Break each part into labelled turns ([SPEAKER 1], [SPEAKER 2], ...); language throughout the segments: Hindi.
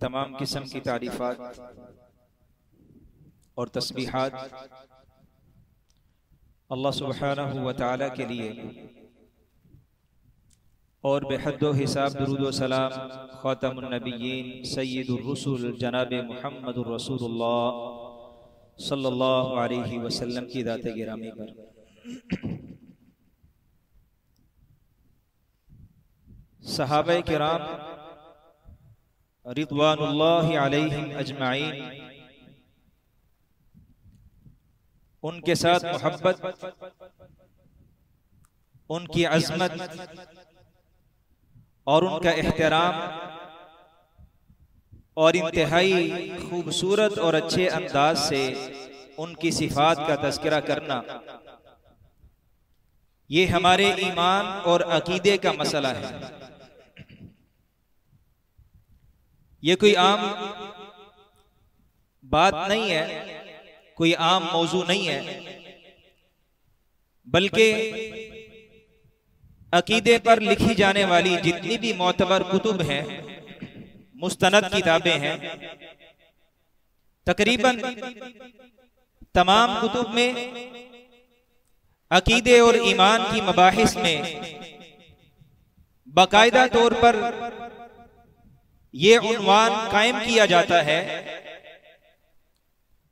[SPEAKER 1] तमाम किस्म की तारीफ़ात और तस्बीहात अल्लाह सुब्हानहु व तआला के लिए और बेहद हिसाब दुरूद व सलाम ख़ातमुन नबिय्यीन सय्यिदुर रुसूल जनाब मुहम्मदुर रसूलुल्लाह सल्लल्लाहु अलैहि वसल्लम की ज़ात गिरामी पर, सहाबा किराम रिज़वानुल्लाहि अलैहिम अजमाइन, उनके साथ मोहब्बत, उनकी अज़मत और उनका एहतराम और इंतहाई खूबसूरत और अच्छे अंदाज से उनकी सिफात का तज़किरा करना, ये हमारे ईमान और अकीदे का मसला है। ये कोई आम बात नहीं है, कोई आम मौजू नहीं है, बल्कि अकीदे पर लिखी जाने वाली जितनी भी मोतबर कुतुब हैं, मुस्तनद किताबें हैं, तकरीबन तमाम कुतुब में अकीदे और ईमान की मबाहिस में बाकायदा तौर पर यह उन्वान कायम किया जाता है।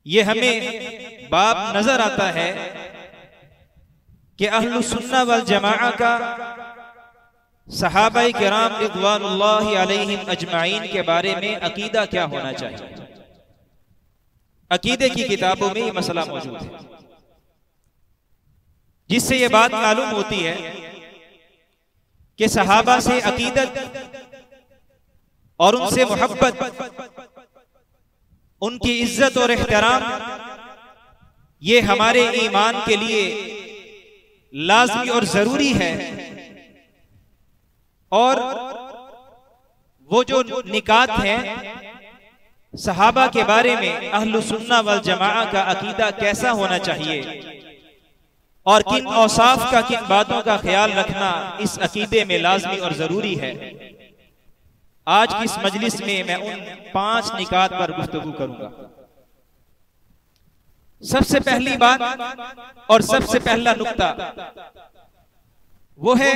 [SPEAKER 1] ये हमें बाब नजर आता है कि अहलुस सुन्ना वल जमाआ का सहाबाए किराम रिज़वानुल्लाहि अलैहिम अजमाइन के बारे में अकीदा क्या होना चाहिए। अकीदे की किताबों में ये मसला मौजूद है, जिससे ये बात मालूम होती है कि सहाबा से अकीदत और उनसे मोहब्बत, उनकी इज्जत और एहतराम, ये हमारे ईमान के लिए लाज़मी और जरूरी है। और वो जो निकात हैं सहाबा के बारे में, अहलुस सुन्ना वल जमाआ का अकीदा कैसा होना चाहिए और किन औसाफ का, किन बातों का ख्याल रखना इस अकीदे में लाज़मी और जरूरी है, आज की इस मजलिस में मैं उन 5 निकात पर गुफ्तगू करूंगा। सबसे पहली बात और सबसे पहला नुक्ता वो है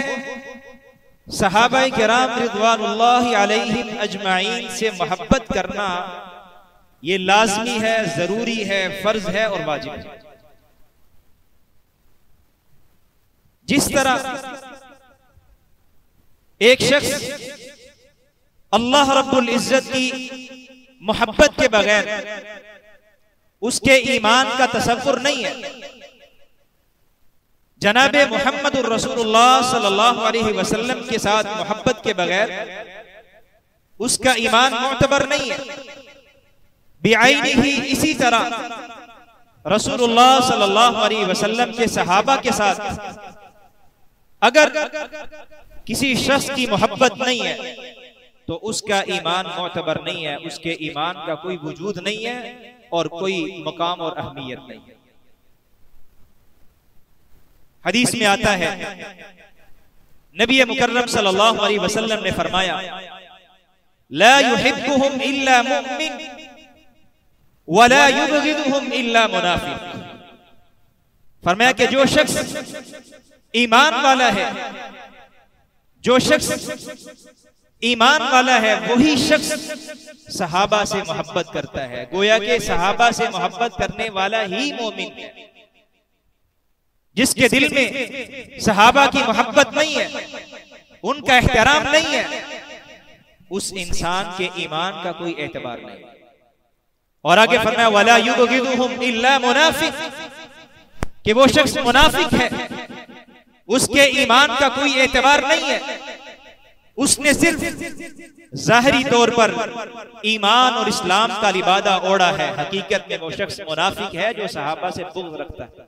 [SPEAKER 1] सहाबाए किराम रिज़वानुल्लाहि अलैहिम अजमाइन से मोहब्बत करना। ये लाज़मी है, जरूरी है, फर्ज है और वाजिब है। जिस तरह एक शख्स अल्लाह रब्बुल इज्जत की मोहब्बत के बगैर उसके ईमान का तसव्वुर नहीं है। जनाबे मुहम्मदुर रसूलुल्लाह सल्लल्लाहु अलैहि वसल्लम के साथ मोहब्बत के बगैर उसका ईमान मुअतबर नहीं है। बिआइनिही इसी तरह रसूलुल्लाह सल्लल्लाहु अलैहि वसल्लम के सहाबा के साथ अगर किसी शख्स की मोहब्बत नहीं है तो उसका ईमान मोतबर नहीं है, उसके ईमान का कोई वजूद नहीं है और कोई मकाम और अहमियत नहीं है। हदीस में आता है, नबी मुकर्रम सल्लल्लाहु अलैहि वसल्लम ने फरमाया, ला युहिब्बुहुम इल्ला मुमिन व ला युबग़िदुहुम इल्ला मुनाफिक। फरमाया कि जो शख्स ईमान वाला है, जो शख्स ईमान वाला है, वही शख्स सहाबा से मोहब्बत करता है। गोया के सहाबा से मोहब्बत करने वाला ही मोमिन है। जिसके दिल में सहाबा की मोहब्बत नहीं है, उनका एहतराम नहीं है, उस इंसान के ईमान का कोई एतबार नहीं। और आगे फरमाया वला युबग़िदुहुम इल्ला मुनाफिक, कि वो शख्स मुनाफिक है, उसके ईमान का कोई एतबार नहीं है, उसने सिर्फ जाहिरी तौर पर ईमान और इस्लाम का लिबादा ओढ़ा है। हकीकत में वो शख्स मुनाफिक है जो सहाबा से बुग़्ज़ रखता है।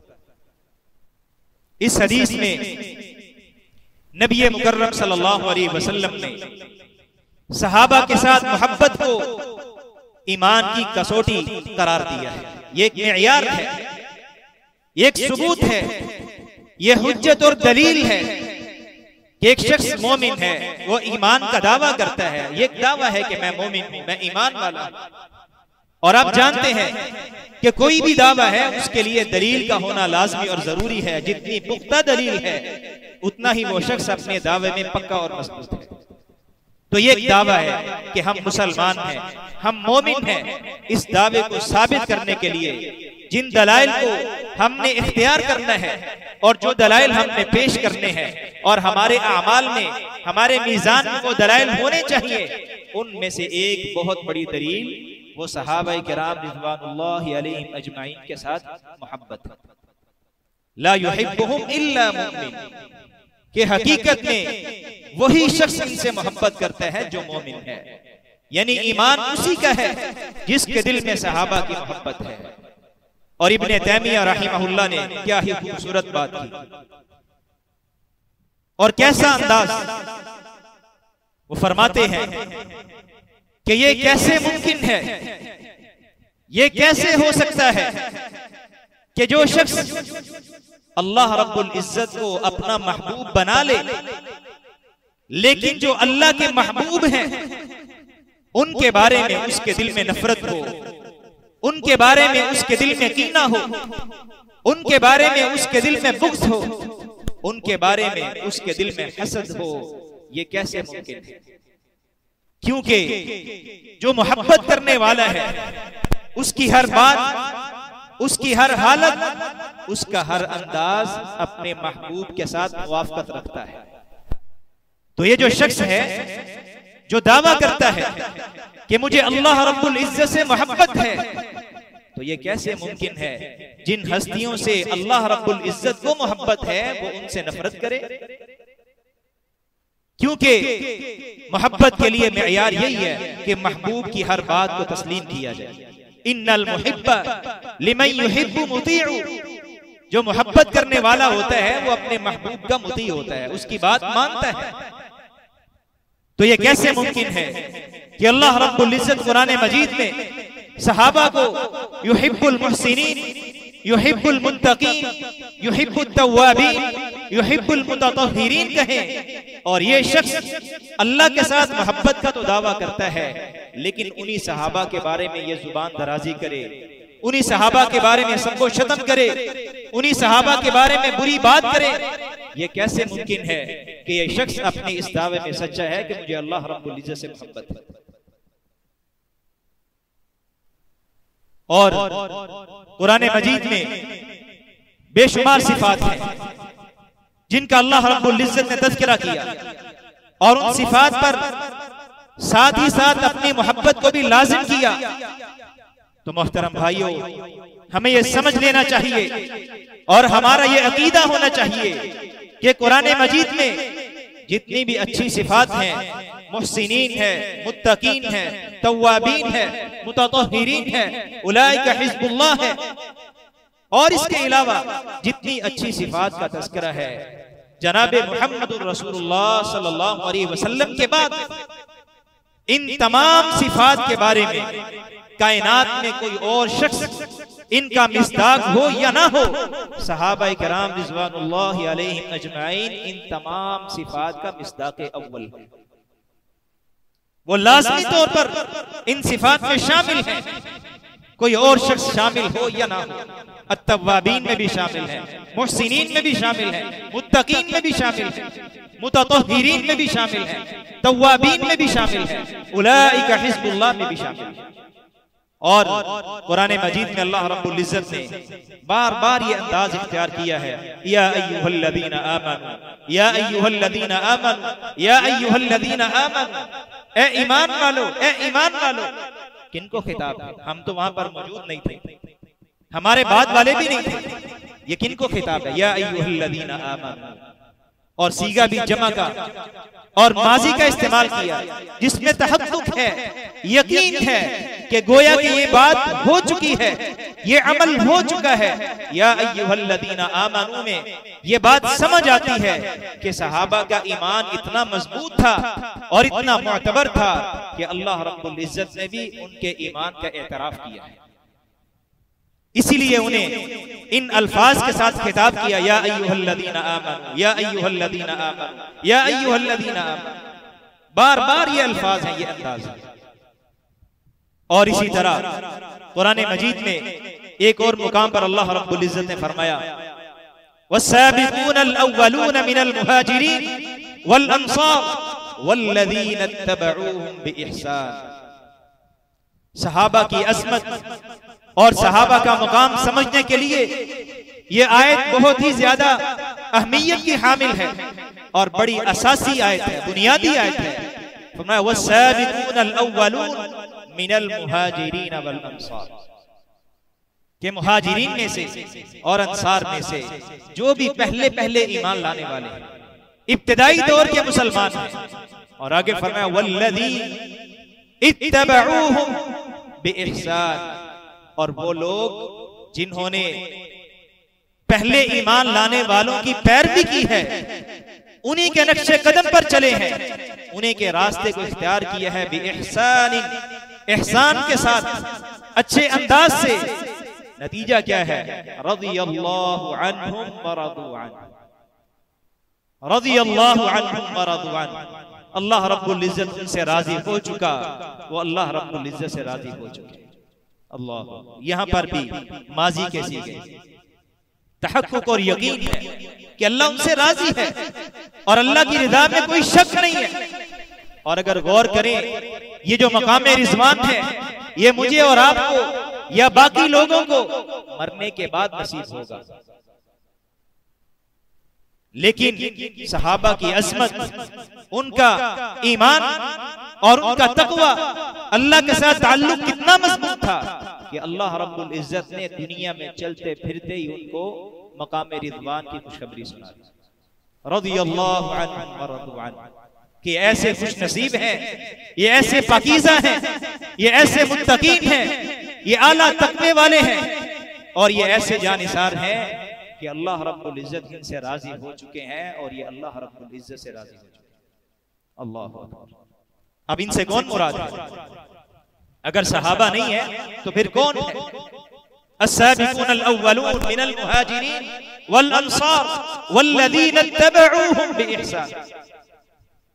[SPEAKER 1] इस हदीस में नबी मुकर्रम सल्लल्लाहु अलैहि वसल्लम ने सहाबा के साथ मोहब्बत को ईमान की कसौटी करार दिया है। ये एक मेयार है, ये एक सबूत है, ये हुज्जत और दलील है कि एक शख्स मोमिन है, वो ईमान का दावा करता है, ये दावा है कि मैं मोमिन हूं, मैं ईमान वाला हूं। और आप जानते हैं कि कोई भी दावा है उसके लिए दलील का होना लाजमी और जरूरी है। जितनी पुख्ता दलील है उतना ही वो शख्स अपने दावे में पक्का और मजबूत है। तो ये एक दावा है कि हम मुसलमान हैं, हम मोमिन हैं। इस दावे को साबित करने के लिए जिन दलाइल को हमने इख्तियार करना है और जो दलाइल हमने पेश करने हैं और हमारे आमाल में, हमारे मीज़ान में वो दलाइल होने चाहिए, उनमें से एक बहुत बड़ी दलील वो सहाबाए किराम रिज़वानुल्लाहि अलैहिम अजमाइन के साथ मोहब्बत है। ला युहिब्बुहुम इल्ला मुमिन, कि हकीकत में वही शख्स इनसे मोहब्बत करता है जो मोमिन है। यानी ईमान उसी का है जिसके दिल में सहाबा की मोहब्बत है। और इब्ने तैमिया रहमहुल्लाह ने क्या ही खूबसूरत बात की और कैसा अंदाज। वो फरमाते हैं कि ये कैसे मुमकिन है, ये कैसे हो सकता है कि जो शख्स अल्लाह रब्बुल इज्जत को अपना महबूब बना ले, लेकिन जो अल्लाह के महबूब हैं उनके बारे में उसके दिल में नफरत हो, उनके बारे में उसके दिल में कीना हो, उनके बारे में उसके दिल में बुग़्ज़ हो, उनके बारे में उसके दिल में हसद हो। ये कैसे मुमकिन है? क्योंकि जो मोहब्बत करने वाला है उसकी हर बात, उसकी हर हालत, उसका हर अंदाज अपने महबूब के साथ मुवाफकत रखता है। तो ये जो शख्स है जो दावा करता है कि मुझे अल्लाह रब्बुल इज्जत से मोहब्बत है, तो ये कैसे मुमकिन है जिन हस्तियों से अल्लाह रब्बुल इज्जत को मोहब्बत है वो उनसे नफरत करे? क्योंकि मोहब्बत के लिए मेयार यही है कि महबूब की हर बात को तस्लीम किया जाए। इन्नल मुहिब्बा लिमन युहिब्बु मुतीउ, जो मोहब्बत करने वाला होता है वो अपने महबूब का मुती होता है, उसकी बात मानता है। तो ये कैसे मुमकिन है कि अल्लाह रब्बुल इज्जत कुरान मजीद में सहाबा को युहिब्बुल मुहसिनीन, युहिब्बुल मुत्तकीन, युहिब्बुत तव्वाबीन, युहिब्बुल मुततहिरीन कहे, और ये शख्स अल्लाह के साथ मोहब्बत का तो दावा करता है लेकिन उन्हीं सहाबा के बारे में ये जुबान दराजी करे, उन्हीं सहाबा के बारे में सबको शतम करे, उन्हीं सहाबा के बारे में बुरी बात करे। ये कैसे मुमकिन है कि ये शख्स अपने इस दावे में सच्चा है कि मुझे अल्लाह रब्बुल इज्जत से मोहब्बत है? और कुरान मजीद में बेशुमार सिफात हैं जिनका अल्लाह रब्बुल इज्जत ने तज़किरा किया, और उन सिफात पर साथ ही साथ अपनी मोहब्बत को भी लाजिम किया। तो मोहतरम भाइयों, हमें यह समझ लेना चाहिए और हमारा यह अकीदा होना चाहिए कि कुरान मजीद में जितनी भी अच्छी सिफात हैं, मुहसिनीन है, मुत्तकीन है, तव्वाबीन है, मुततहिरीन है, उलाइका हिज़्बुल्लाह है, और इसके अलावा जितनी अच्छी सिफात का तज़किरा है जनाबे मुहम्मदुर रसूलुल्लाह सल्लल्लाहु अलैहि वसल्लम के बाद, इन तमाम सिफात के बारे में कायनात में कोई और शख्स इनका मिस्दाक हो या ना हो, सहाबाए किराम रिज़वानुल्लाहि अलैहिम अजमाइन इन तमाम सिफात का मिस्दाक अव्वल है। वो लाज़मी तौर पर इन सिफात में शामिल है, कोई और शख्स शामिल हो या ना हो। अत्तवाबीन में भी शामिल है, मुहसिनीन में भी शामिल है, मुत्तकीन में भी शामिल है, मुततहिरीन में भी शामिल है, तव्वाबीन में भी शामिल है, उलाइका हिज़्बुल्लाह में भी शामिल है। और कुरान मजीद में अल्लाह रब्बुल इज्जत ने बार बार ये अंदाज इख्तियार किया है, या अय्युहल्लज़ीना आमनू, या अय्युहल्लज़ीना आमनू, या अय्युहल्लज़ीना आमनू, ए ईमान वालो, ए ईमान वालो। किनको खिताब है? हम तो वहां पर मौजूद नहीं थे, हमारे बाद वाले भी नहीं थे। ये किनको खिताब है? या अय्युहल्लज़ीना आमनू, और सीगा भी जमा का और माजी का इस्तेमाल किया जिसमें तहक्कुक है, यकीन है कि गोया कि ये बात हो चुकी है, ये अमल हो चुका है। या अय्युहल्लज़ीना आमनू में ये बात समझ आती है कि सहाबा का ईमान इतना मजबूत था और इतना मुअतबर था कि अल्लाह रब्बुल इज्जत ने भी उनके ईमान का एतराफ किया है। इसीलिए उन्हें इन अल्फाज के साथ खिताब किया, या अय्युहल्लज़ीना आमनू, या अय्युहल्लज़ीना आमनू, या अय्युहल्लज़ीना आमनू। बार बार ये अल्फाज हैं, ये अंदाज है। और इसी तरह कुरान मजीद में एक और मुकाम पर अल्लाह रब्बुल इज्जत ने फरमाया, वस्साबिकूनल अव्वलून मिनल मुहाजिरीन वल अंसार वल्लज़ीना इत्तबऊहुम बिइहसान। सहाबा की अज़मत और सहाबा का मुकाम समझने के लिए ये आयत बहुत ही ज्यादा अहमियत की हामिल है और बड़ी असासी आयत है, बुनियादी आयत है। फरमाया वस्साबिकूनल अव्वलून मिनल मुहाजिरीन वल अंसार, के मुहाजिरीन में से और अंसार में से जो भी पहले पहले ईमान लाने वाले हैं, इब्तिदाई दौर के मुसलमान हैं। और आगे फरमाया वल्लज़ीना इत्तबऊहुम बिइहसान, और वो लोग जिन्होंने पहले ईमान लाने वालों की पैरवी की है, उन्हीं के नक्शे कदम पर चले हैं, उन्हीं के रास्ते को इख्तियार किया है बिइहसान, एहसान के साथ, अच्छे अंदाज से। नतीजा क्या है? रज़ियल्लाहु अन्हुम व रज़ू अन्हु, रज़ियल्लाहु अन्हुम व रज़ू अन्हु। अल्लाह रब्बुल इज्जत उनसे राजी हो चुका, वो अल्लाह रब्बुल इज्जत से राजी हो चुके। अल्लाह, यहां पर भी माजी के सीगे तहक्कुक और यकीन है कि अल्लाह उनसे राजी है और अल्लाह की रिदा में कोई शक नहीं है। और अगर गौर करें, ये जो मकाम रिज़वान है, ये मुझे और आपको या बाकी लोगों को मरने के बाद नसीब होगा, लेकिन सहाबा की अज़मत, उनका ईमान और उनका तकवा, अल्लाह के साथ ताल्लुक कितना मजबूत था कि अल्लाह रब्बुल इज्जत ने दुनिया में चलते फिरते ही उनको मकाम रिज़वान की खुशखबरी सुना दी। रज़ियल्लाहु अन्हुम व रज़ू अन्हु, कि ऐसे खुश नसीब हैं, ये ऐसे पाकीज़ा हैं, ये ऐसे मुत्तकीन हैं, ये आला तकवे वाले हैं, और ये ऐसे जानिसार हैं कि अल्लाह रब्बुल इज्जत इनसे राजी हो चुके हैं और ये अल्लाह रब्बुल इज्जत से राजी हो चुके हैं। अल्लाह अकबर। अब इनसे कौन मुराद है? अगर सहाबा नहीं है तो फिर कौन है? अस्साबिकूनल अव्वलून मिनल मुहाजिरीन वल अंसार वल्लज़ीना इत्तबऊहुम बिइहसान।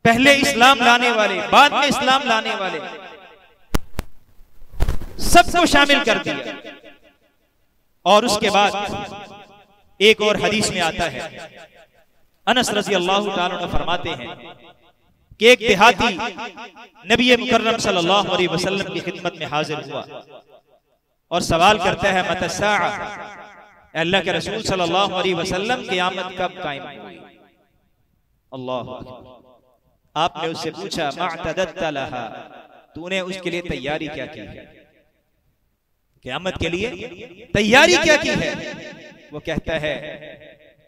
[SPEAKER 1] पहले इस्लाम लाने वाले, बाद में इस्लाम लाने वाले, सबको शामिल कर दिया। और उसके बाद एक और हदीस में आता है, अनस रज़ी अल्लाह ताला अन्हु फरमाते हैं कि एक देहाती नबी मुकर्रम सल्लल्लाहु अलैहि वसल्लम की खिदमत में हाजिर हुआ और सवाल करता है, मतस्साअ, अल्लाह के रसूल सल्लल्लाहु अलैहि वसल्लम क़यामत कब कायम होगी? अल्लाह, आपने उससे पूछा, मअतदत्त लहा, तूने उसके लिए तैयारी क्या की है? क़यामत के लिए तैयारी क्या की है? वो कहता है,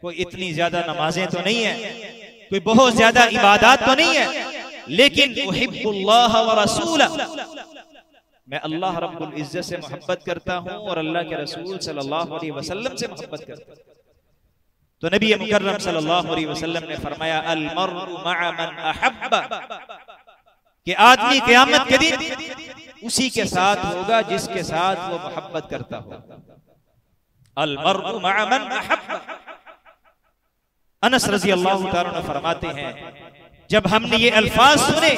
[SPEAKER 1] कोई इतनी ज्यादा नमाजें तो नहीं है, कोई बहुत ज्यादा इबादत तो नहीं है, लेकिन उहिब्बुल्लाह व रसूलह, मैं अल्लाह रब्बुल इज्जत से मोहब्बत करता हूं और अल्लाह के रसूल सल्लल्लाहु अलैहि वसल्लम से मोहब्बत करता हूं। तो नबी मुकर्रम सल्लल्लाहु अलैहि वसल्लम ने फरमाया, अल मर्उ मअ मन अहब्बा, कि आदमी क़यामत के दिन उसी के साथ होगा जिसके साथ वो मोहब्बत करता हो। अल मर्उ मअ मन अहब्बा। अनस रज़ी अल्लाह ताला अन्हु फरमाते हैं, जब हमने ये अल्फाज सुने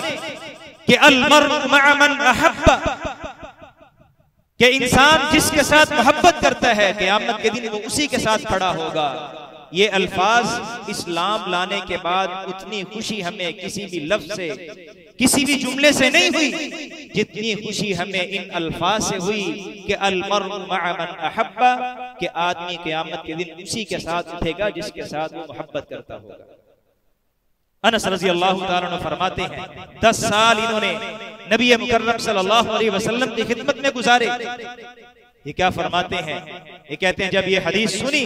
[SPEAKER 1] कि अल मर्उ मअ मन अहब्बा, कि इंसान जिसके साथ मोहब्बत करता है क़यामत के दिन वो उसी के साथ खड़ा होगा, ये अल्फाज इस्लाम लाने के बाद उतनी खुशी हमें किसी भी लफ्ज से, किसी भी जुमले से नहीं हुई जितनी खुशी हमें इन अल्फाज से हुई कि अल मर्उ मअ मन अहब्बा, कि आदमी क़यामत के दिन उसी के साथ उठेगा जिसके साथ वो मोहब्बत करता होगा। अनस रज़ी अल्लाह ताला अन्हु फरमाते हैं, 10 साल इन्होंने नबी मुकर्रम सल्लल्लाहु अलैहि वसल्लम की खिदमत में गुजारे। ये क्या फरमाते हैं? ये कहते हैं, जब ये हदीस सुनी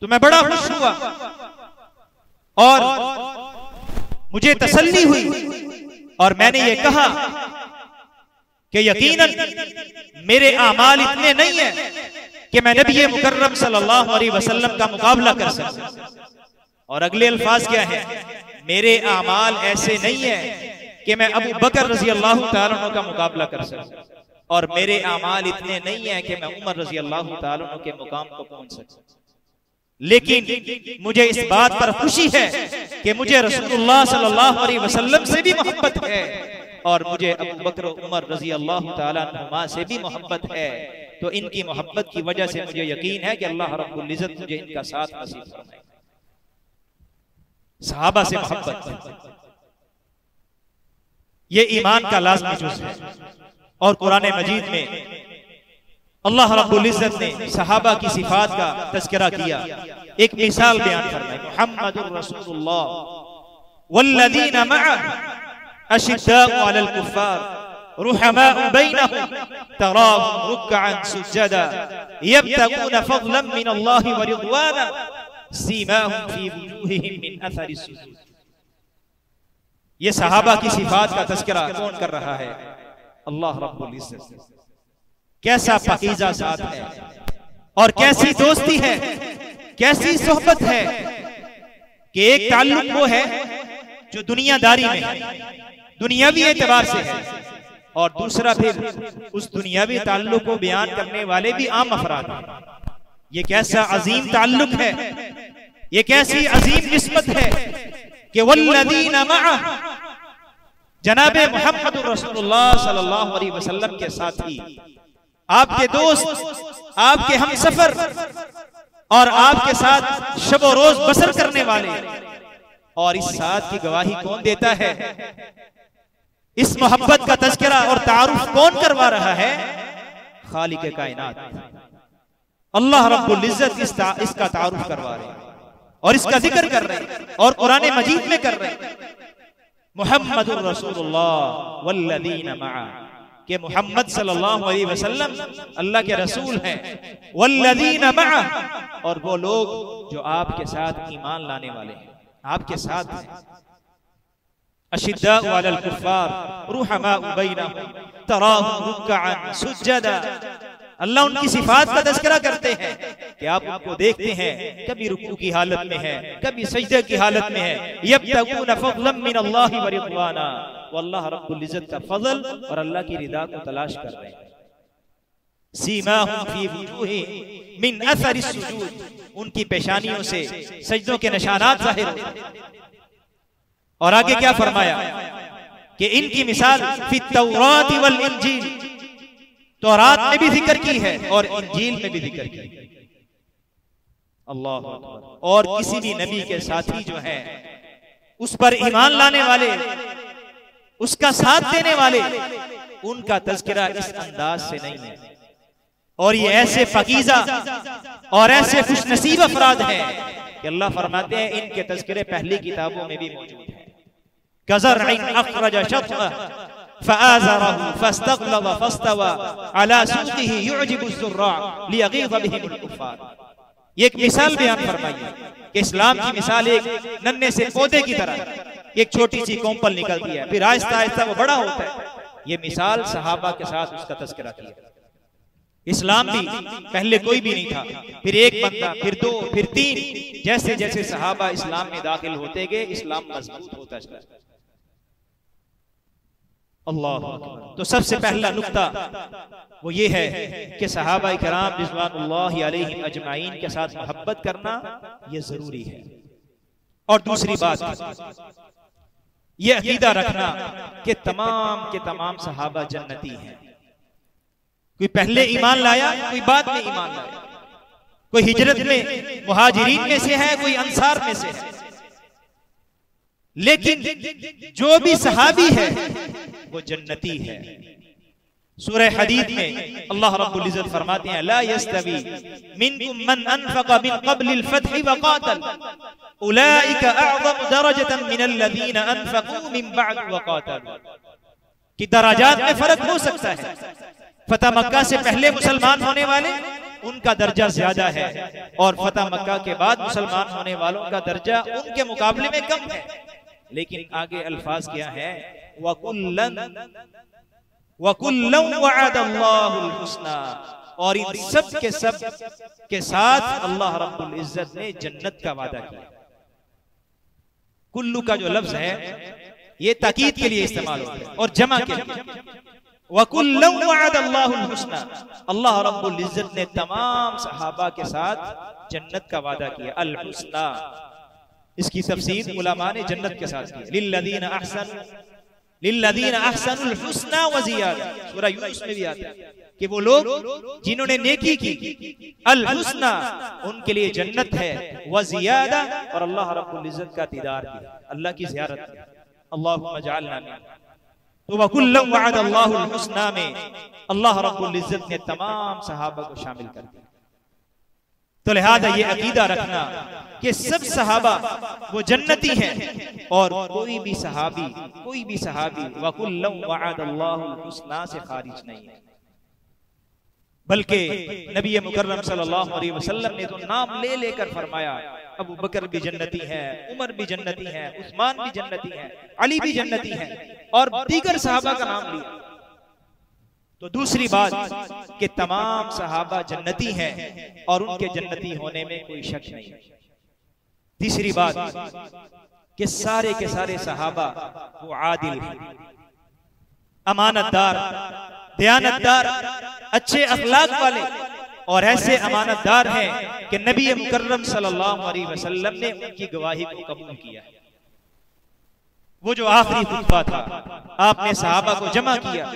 [SPEAKER 1] तो मैं बड़ा खुश हुआ और मुझे तसल्ली हुई और मैंने ये कहा कि यकीनन मेरे आमाल इतने नहीं है कि मैं नबी मुकर्रम सल्लल्लाहु अलैहि वसल्लम का मुकाबला कर सकूं। और अगले अल्फाज क्या है? मेरे आमाल ऐसे नहीं है कि मैं अबू बकर रज़ी अल्लाह ताला अन्हु का मुकाबला कर सकूं। और मेरे आमाल इतने नहीं है कि मैं उमर रजी अल्लाह ताला अन्हु के मुकाम को पहुंच सकूं, लेकिन मुझे इस बात पर खुशी है कि मुझे रसूलुल्लाह सल्लल्लाहु अलैहि वसल्लम से भी मोहब्बत है और मुझे अबू बकर उमर रजी अल्लाह ताला अन्हुमा से भी मोहब्बत है। तो इनकी मोहब्बत की वजह से मुझे यकीन है कि अल्लाह रब्बुल इज्जत मुझे इनका साथ नसीब फरमाए। सहाबा से मोहब्बत ये ईमान का लाज़मी जुज़ है। और कुरान मजीद में अल्लाह रब्बुल इज्जत ने सहाबा की सिफात का तज़किरा किया। एक मिसाल बयान फरमाई, मुहम्मदुर रसूलुल्लाह वल्लज़ीना मअहु अशिद्दाउ अलल कुफ़्फ़ार रुहमाउ बैनहुम तराहुम रुक्अन सुज्जदा यब्तगून फ़ज़लन मिनल्लाहि व रिज़वाना सीमाहुम फ़ी वुजूहिहिम मिन अथरिस सुजूद। ये सहाबा की सिफात का तज़किरा कौन कर रहा है? अल्लाह रब्बुल इज्जत। कैसा पाकीज़ा साथ है और कैसी दोस्ती है, कैसी सोहबत है कि एक ताल्लुक वो है जो दुनियादारी में है, दुनियावी एतबार से है, और दूसरा फिर उस दुनियावी ताल्लुक को बयान करने वाले भी आम अफराद हैं। ये कैसा अजीम ताल्लुक है, ये कैसी अजीम निस्बत है कि वल्लज़ीना मअहु, जनाबे मुहम्मद रसूलुल्लाह सल्लल्लाहु अलैहि वसल्लम के साथी, आपके दोस्त, आपके हमसफर और आपके साथ शब रोज बसर करने वाले। और इस साथ की गवाही कौन देता है? इस मोहब्बत का तज़किरा और तारुफ कौन करवा रहा है? खालिक कायनात अल्लाह रब्बुल इज्जत इसका तारुफ करवा रहे हैं और इसका जिक्र कर रहे हैं और कुरान मजीद में कर रहे हैं। मुहम्मदुर रसूलुल्लाह वल्लज़ीना मअहु, कि मोहम्मद सल्लल्लाहु अलैहि वसल्लम अल्लाह के रसूल हैं, वल्लज़ीना मअहु, और वो लोग जो आपके साथ ईमान लाने वाले हैं, आपके साथ हैं। अशिद्दाउ अलल कुफ़्फ़ार रुहमाउ बैनहुम तराहुम रुक्अन सुज्जदा। अल्लाह उनकी सिफात का तज़किरा करते हैं कि आप उनको देखते हैं कभी रुकू की हालत में है, कभी सजदे की हालत में है। यब्तगून फ़ज़लन मिनल्लाहि व रिज़वाना, वो अल्लाह रब्बुल इज्जत का फजल और अल्लाह की रिदा को तलाश कर रहे हैं। सीमाहुम फी वुजूहिहिम मिन अथरिस सुजूद, उनकी पेशानियों से सजदों के निशानात जाहिर होते हैं। और आगे क्या फरमाया कि इनकी मिसाल फी तौरात वल इंजील, तौरात में भी जिक्र की है और इंजील में भी जिक्र की है। अल्लाह अकबर। और किसी भी नबी के साथी जो हैं उस पर ईमान लाने वाले, उसका साथ देने वाले, उनका तज़किरा इस अंदाज से नहीं है। और ये ऐसे फकीज़ा और ऐसे खुशनसीब अफराद हैं कि अल्लाह फरमाते हैं इनके तज़किरे पहली किताबों में भी मौजूद है। कज़रइन अख़रज शतअहु फ़आज़रहु फ़स्तग़लज़ फ़स्तवा अला सूक़िही युअजिबु ज़ुर्राअ लियग़ीज़ बिहिमुल कुफ़्फ़ार। ये एक मिसाल बयान फरमाई है कि इस्लाम की मिसाल एक नन्हे से पौधे की तरह, एक छोटी सी कोंपल निकलती है, फिर आहिस्ता आहिस्ता वो बड़ा होता है। ये मिसाल सहाबा के साथ उसका तज़किरा किया। इस्लाम भी पहले कोई भी नहीं था, फिर एक बंदा, फिर दो, फिर तीन, जैसे जैसे सहाबा इस्लाम में दाखिल होते गए इस्लाम मजबूत होता चला। अल्लाह अकबर। तो सबसे पहला नुक्ता वो ये है कि सहाबा किराम रिज़वानुल्लाहि अलैहिम अजमाइन के साथ मोहब्बत करना ये जरूरी है। और दूसरी बात ये अकीदा रखना कि तमाम के तमाम सहाबा जन्नती हैं। कोई पहले ईमान लाया, कोई बाद में ईमान लाया, कोई हिजरत में मुहाजिरीन में से है, कोई अंसार में से है, लेकिन जो भी सहाबी है वो जन्नती है। सूरह हदीद में अल्लाह रब्बुल इज्जत फरमाते हैं ला यस्तवी मिनकुम मन अनफक़ मिन क़ब्लिल फ़त्हि व क़ातल उलाइका अअज़म दरजतन मिनल लज़ीना अनफ़क़ू मिन बअद व क़ातलू। कि दराजात में फर्क हो सकता है। फतह मक्का से पहले मुसलमान होने वाले उनका दर्जा ज्यादा है और फतह मक्का के बाद मुसलमान होने वालों का दर्जा उनके मुकाबले में कम है। लेकिन आगे अल्फाज क्या है, वकुल्लन वअदल्लाहुल हुस्ना, और इन सब के साथ अल्लाह रब्बुल इज्जत ने जन्नत का वादा किया। कुल्लू का जो लफ्ज है ये ताकीद के लिए इस्तेमाल होता है और जमा के लिए। वकुल्लम वअदल्लाहुल हुस्ना, अल्लाह रब्बुल इज्जत ने तमाम सहाबा के साथ जन्नत का वादा किया। अल हुस्ना, इसकी तफसीर उलमा ने जन्नत के साथ की। लिल्लज़ीना अहसनुल हुस्ना व ज़ियादा, सूरह यूनुस में भी आता है कि वो लोग जिन्होंने नेकी की, अल हुस्ना, उनके लिए जन्नत है, व ज़ियादा, और अल्लाह रब्बुल इज्जत का दीदार भी, अल्लाह की ज़ियारत। अल्लाहुम्मा जअलना मिन। तो वकुल्लम वअदल्लाहुल हुस्ना में अल्लाह रब्बुल इज्जत ने तमाम सहाबा को शामिल कर दिया। तो लिहाजा ये अकीदा रखना कि सब सहाबा वो जन्नती हैं और कोई भी सहाबी वकुल्लम वअदल्लाहुल हुस्ना से खारिज नहीं है, बल्कि नबी मुकर्रम सल्लल्लाहु अलैहि वसल्लम ने तो नाम ले लेकर फरमाया, अबू बकर भी जन्नती है, उमर भी जन्नती है, उस्मान भी जन्नती है, अली भी जन्नती है, और दीगर सहाबा का नाम लिया। तो दूसरी बात कि तमाम सहाबा जन्नती हैं और उनके जन्नती होने में कोई शक नहीं। तीसरी बात कि सारे के सारे सहाबा वो आदिल, अमानतदार, दयानतदार, अच्छे अखलाक वाले और ऐसे अमानतदार हैं कि नबी मुकर्रम सल्लल्लाहु अलैहि वसल्लम ने उनकी गवाही को कबूल किया। वो जो आखिरी खुतबा था, आपने सहाबा को जमा किया,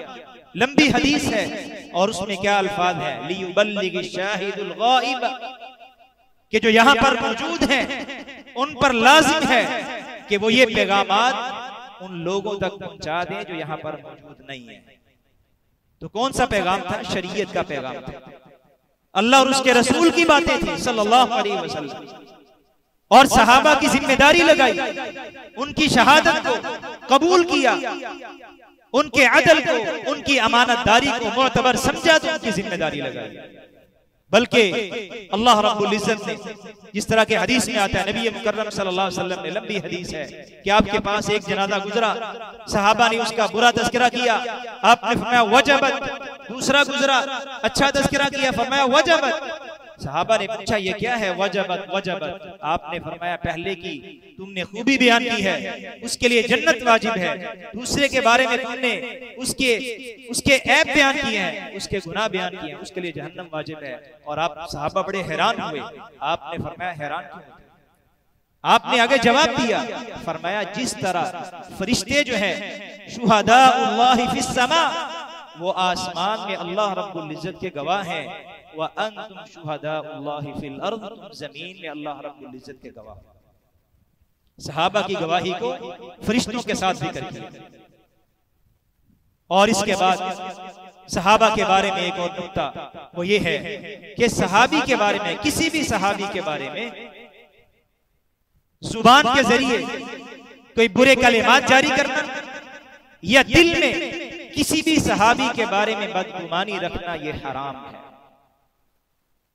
[SPEAKER 1] लंबी हदीस है और उसमें क्या अल्फाज है, लियुबल्लिगि शाहिदुल गाइब, कि जो यहां पर मौजूद हैं उन पर लाजिम है कि वो ये पैगामात उन लोगों तक पहुंचा दें जो यहां पर मौजूद नहीं है। तो कौन सा पैगाम था? शरीयत का पैगाम था, अल्लाह और उसके रसूल की बातें थी सल्लल्लाहु अलैहि वसल्लम, और सहाबा की जिम्मेदारी लगाई, उनकी शहादत को कबूल किया, उनके अदल को, उनकी अमानतदारी को मोतबर समझा, तो उनकी जिम्मेदारी लगाई। बल्कि अल्लाह रब्बुल इज्जत ने, जिस तरह के हदीस में आता है, नबी मुकर्रम सल्लल्लाहु अलैहि वसल्लम ने, लंबी हदीस है कि आपके पास एक जनाजा गुजरा, सहाबा ने उसका बुरा तज़किरा किया, आपने फरमाया वजबत। दूसरा गुजरा, अच्छा तज़किरा किया, फरमाया वजबत। सहाबा ने पूछा ये क्या है वजबत वजबत? आपने फरमाया पहले की तुमने खूबी बयान की है, उसके लिए जन्नत वाजिब है, दूसरे के बारे में तुमने उसके ऐब बयान किए हैं, उसके गुनाह बयान किए हैं, उसके लिए जहन्नम वाजिब है। और आप सहाबा बड़े हैरान हुए। आपने फरमाया हैरान क्यों? आपने आगे जवाब दिया, फरमाया जिस तरह फरिश्ते जो है शुहदाउल्लाहि फिस समा, वो आसमान में अल्लाह रब्बुल इज्जत के गवाह हैं, व अंतुम शुहदाउल्लाहि फिल अर्द, तुम जमीन में अल्लाह रब्बुल इज्जत के गवाह। सहाबा की गवाही को फरिश्तों के साथ जिक्र किया। और इसके बाद सहाबा के बारे में एक और नुक्ता वो ये है कि सहाबी के बारे में, किसी भी सहाबी के बारे में जुबान के जरिए कोई बुरे कलिमात जारी करना या दिल में किसी भी सहाबी के बारे में बदगुमानी रखना, ये हराम है,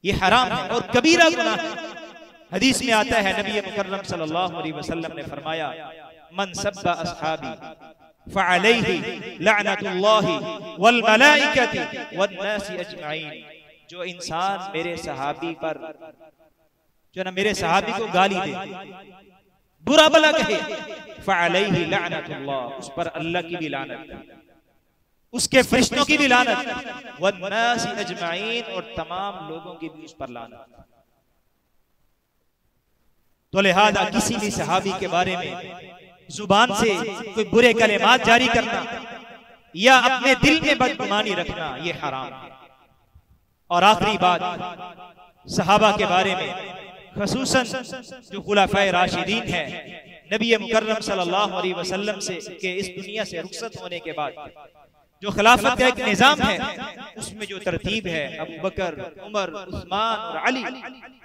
[SPEAKER 1] ये हराम है और कबीरा गुनाह है। हदीस में आता है, नबी मुकर्रम सल्लल्लाहु अलैहि वसल्लम ने फरमाया, मन सब्बा असहाबी फअलैहि लअनतुल्लाहि वल मलाइकति वन नासी अजमईन। जो इंसान मेरे सहाबी पर, जो ना मेरे सहाबी को गाली दे, बुरा भला कहे, फअलैहि लअनतुल्लाह, उस पर अल्लाह की भी लानत, उसके फरिश्तों की भी लानत, वन नासी अजमईन, और तमाम लोगों की भी उस पर लानत। तो लिहाजा किसी भी सहाबी के बारे में जुबान से कोई बुरे कलिमात जारी करना या अपने दिल में बदगुमानी रखना, ये हराम है। और आखिरी बात सहाबा के बारे में, खसूसन जो खुलाफाए राशिदीन हैं, नबी मुकर्रम सल्लल्लाहु अलैहि वसल्लम से के इस दुनिया से रुखसत होने के बाद जो खिलाफत का एक निजाम है, उसमें जो तरतीब है, अबू बकर, उमर, उस्मान और अली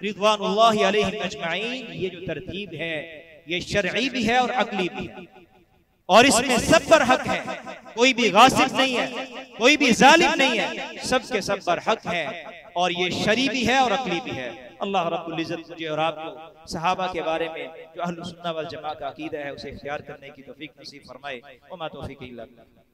[SPEAKER 1] रिज़वानुल्लाहि अलैहिम अजमईन, ये जो तरतीब है ये शरई भी है और अक्ली भी है, और इसमें सब पर हक है, कोई भी गासिब नहीं है, कोई भी जालिम नहीं है, सब के सब पर हक है, और ये शरई भी है और अक्ली भी है। अल्लाह रब्बुल इज्जत मुझे और आपको सहाबा के बारे में जो अहलुस सुन्नह वल जमाअह का अकीदा है उसे इख्तियार करने की तौफीक नसीब फरमाए। वमा तौफीक इल्ला बिल्लाह।